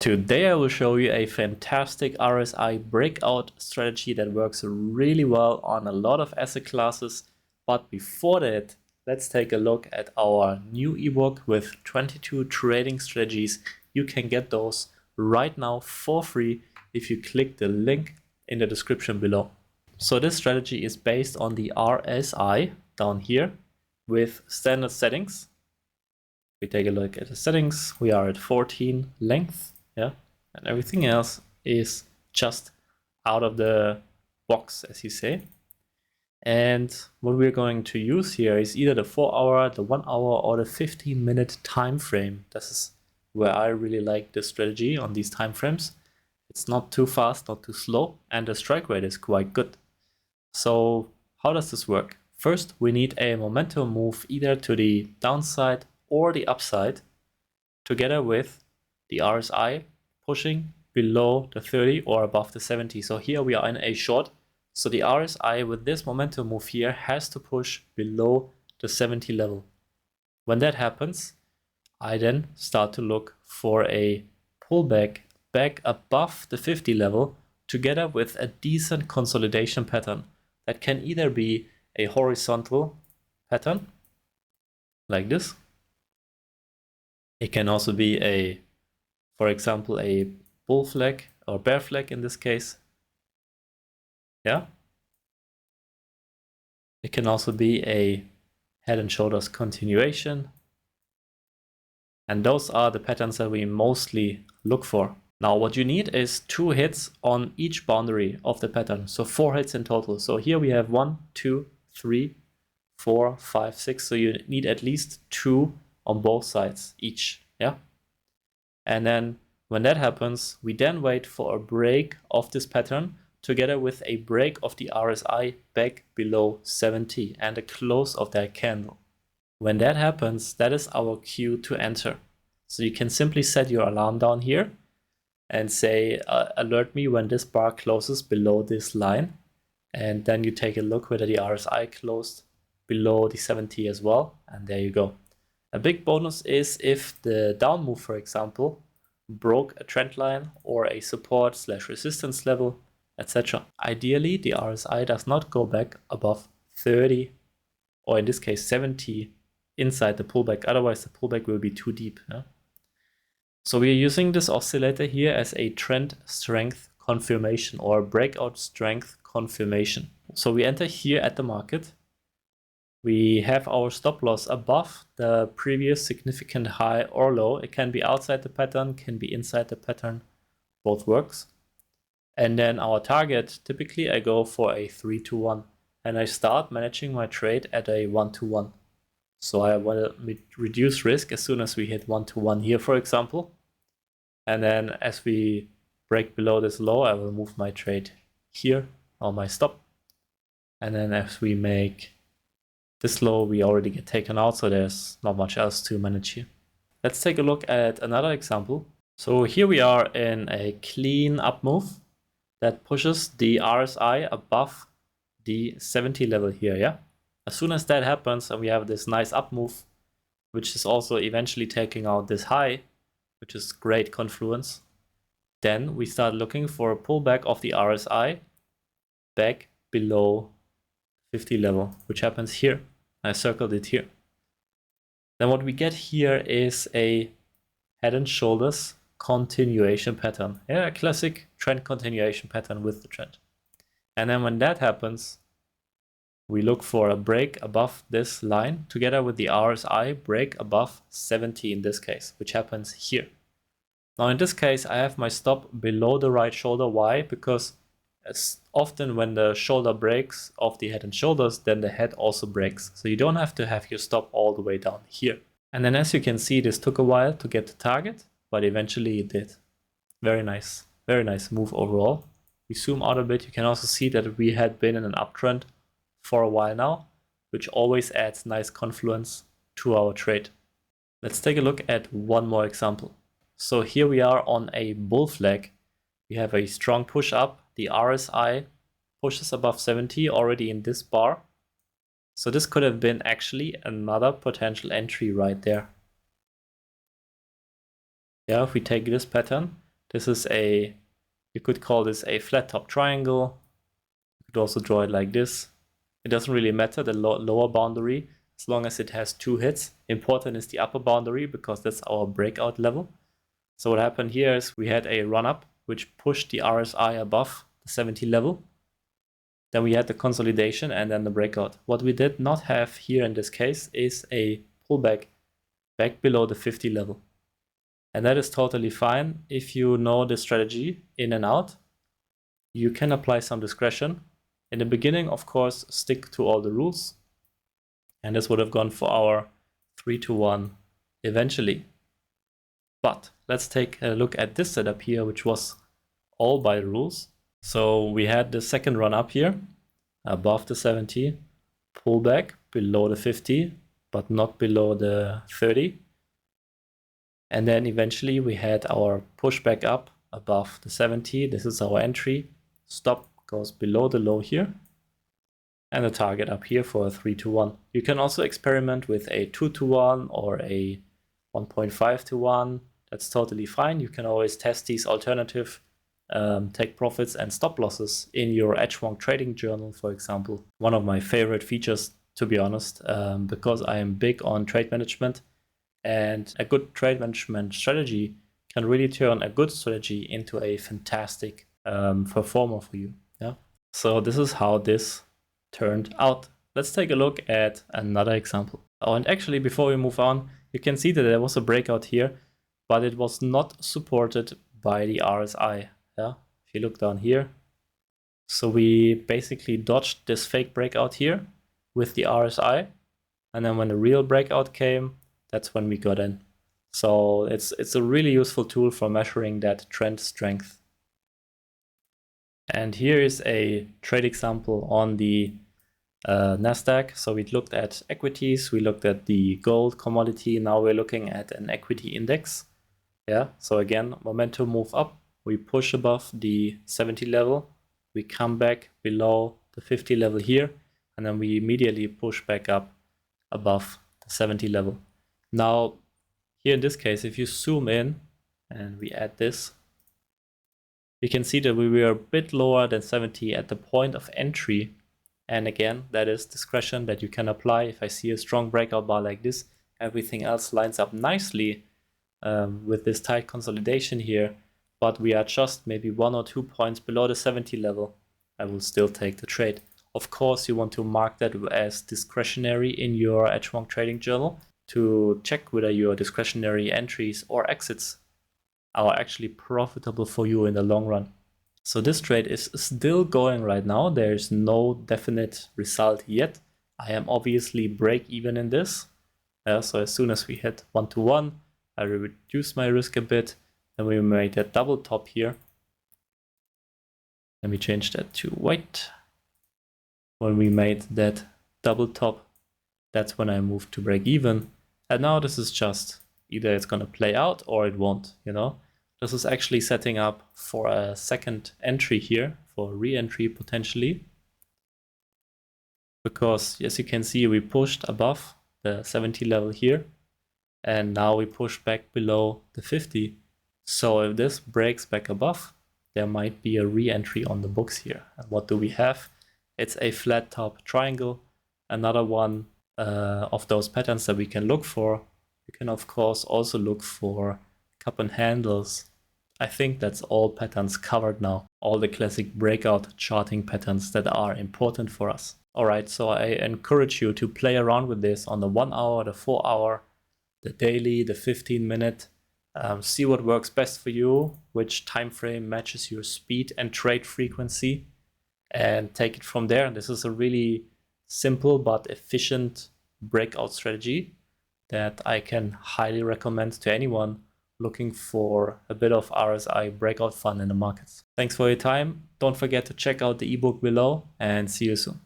Today I will show you a fantastic RSI breakout strategy that works really well on a lot of asset classes. But before that, let's take a look at our new ebook with 22 trading strategies. You can get those right now for free if you click the link in the description below. So this strategy is based on the RSI down here with standard settings. We take a look at the settings. We are at 14 length. Yeah, and everything else is just out of the box, as you say. And what we're going to use here is either the 4 hour, the 1 hour, or the 15-minute time frame. This is where I really like this strategy on these time frames. It's not too fast, not too slow, and the strike rate is quite good. So how does this work? First, we need a momentum move either to the downside or the upside, together with the RSI pushing below the 30 or above the 70. So here we are in a short. So the RSI with this momentum move here has to push below the 70 level. When that happens, I then start to look for a pullback back above the 50 level, together with a decent consolidation pattern. That can either be a horizontal pattern like this. It can also be for example, a bull flag or bear flag in this case. Yeah. It can also be a head and shoulders continuation. And those are the patterns that we mostly look for. Now what you need is 2 hits on each boundary of the pattern. So 4 hits in total. So here we have 1, 2, 3, 4, 5, 6. So you need at least 2 on both sides each. Yeah. And then when that happens, we then wait for a break of this pattern together with a break of the RSI back below 70 and a close of that candle. When that happens, that is our cue to enter. So you can simply set your alarm down here and say, alert me when this bar closes below this line. And then you take a look whether the RSI closed below the 70 as well. And there you go. A big bonus is if the down move, for example, broke a trend line or a support/resistance level, etc. Ideally, the RSI does not go back above 30, or in this case 70, inside the pullback. Otherwise, the pullback will be too deep. Yeah? So we are using this oscillator here as a trend strength confirmation or breakout strength confirmation. So we enter here at the market. We have our stop loss above the previous significant high or low. It can be outside the pattern, can be inside the pattern, both works. And then our target, typically I go for a 3-to-1 and I start managing my trade at a 1-to-1. So I want to reduce risk as soon as we hit 1-to-1 here, for example. And then as we break below this low, I will move my trade here on my stop. And then as we make this low, we already get taken out, so there's not much else to manage here. Let's take a look at another example. So here we are in a clean up move that pushes the RSI above the 70 level here, yeah? As soon as that happens and we have this nice up move, which is also eventually taking out this high, which is great confluence, then we start looking for a pullback of the RSI back below 50 level, which happens here. I circled it here. Then what we get here is a head and shoulders continuation pattern. Yeah, a classic trend continuation pattern with the trend. And then when that happens, we look for a break above this line together with the RSI break above 70 in this case, which happens here. Now in this case, I have my stop below the right shoulder. Why? Because as often when the shoulder breaks off the head and shoulders, then the head also breaks. So you don't have to have your stop all the way down here. And then as you can see, this took a while to get the target, but eventually it did. Very nice move overall. We zoom out a bit, you can also see that we had been in an uptrend for a while now, which always adds nice confluence to our trade. Let's take a look at one more example. So here we are on a bull flag. We have a strong push up. The RSI pushes above 70 already in this bar. So this could have been actually another potential entry right there. Yeah, if we take this pattern, This is you could call this a flat top triangle. You could also draw it like this. It doesn't really matter, the lower boundary, as long as it has 2 hits. Important is the upper boundary because that's our breakout level. So what happened here is we had a run up which pushed the RSI above the 70 level. Then we had the consolidation and then the breakout. What we did not have here in this case is a pullback back below the 50 level. And that is totally fine. If you know the strategy in and out, you can apply some discretion. In the beginning, of course, stick to all the rules. And this would have gone for our 3-to-1 eventually. But let's take a look at this setup here, which was all by the rules. So we had the second run up here, above the 70, pullback below the 50, but not below the 30. And then eventually we had our pushback up above the 70. This is our entry. Stop goes below the low here. And the target up here for a 3-to-1. You can also experiment with a 2-to-1 or a 1.5-to-1. That's totally fine. You can always test these alternative take profits and stop losses in your H1 trading journal, for example. One of my favorite features, to be honest, because I am big on trade management, and a good trade management strategy can really turn a good strategy into a fantastic performer for you. Yeah. So this is how this turned out. Let's take a look at another example. Oh, and actually before we move on, you can see that there was a breakout here, but it was not supported by the RSI. Yeah, if you look down here. So we basically dodged this fake breakout here with the RSI. And then when the real breakout came, that's when we got in. So it's a really useful tool for measuring that trend strength. And here is a trade example on the NASDAQ. So we looked at equities, we looked at the gold commodity. Now we're looking at an equity index. Yeah, so again, momentum move up. We push above the 70 level, we come back below the 50 level here, and then we immediately push back up above the 70 level. Now, here in this case, if you zoom in and we add this, you can see that we were a bit lower than 70 at the point of entry. And again, that is discretion that you can apply. If I see a strong breakout bar like this, everything else lines up nicely with this tight consolidation here. But we are just maybe 1 or 2 points below the 70 level, I will still take the trade. Of course, you want to mark that as discretionary in your H1 trading journal to check whether your discretionary entries or exits are actually profitable for you in the long run. So this trade is still going right now. There's no definite result yet. I am obviously break even in this. So as soon as we hit 1-to-1, I will reduce my risk a bit. Then we made a double top here. Let me change that to white. When we made that double top, that's when I moved to break even. And now this is just either it's going to play out or it won't, you know. This is actually setting up for a second entry here, for re-entry potentially. Because as you can see, we pushed above the 70 level here. And now we push back below the 50. So if this breaks back above, there might be a re-entry on the books here. And what do we have? It's a flat top triangle, another one of those patterns that we can look for. You can of course also look for cup and handles. I think that's all patterns covered now. All the classic breakout charting patterns that are important for us. All right, so I encourage you to play around with this on the 1 hour, the 4 hour, the daily, the 15-minute. See what works best for you, which time frame matches your speed and trade frequency, and take it from there. This is a really simple but efficient breakout strategy that I can highly recommend to anyone looking for a bit of RSI breakout fun in the markets. Thanks for your time. Don't forget to check out the ebook below, and see you soon.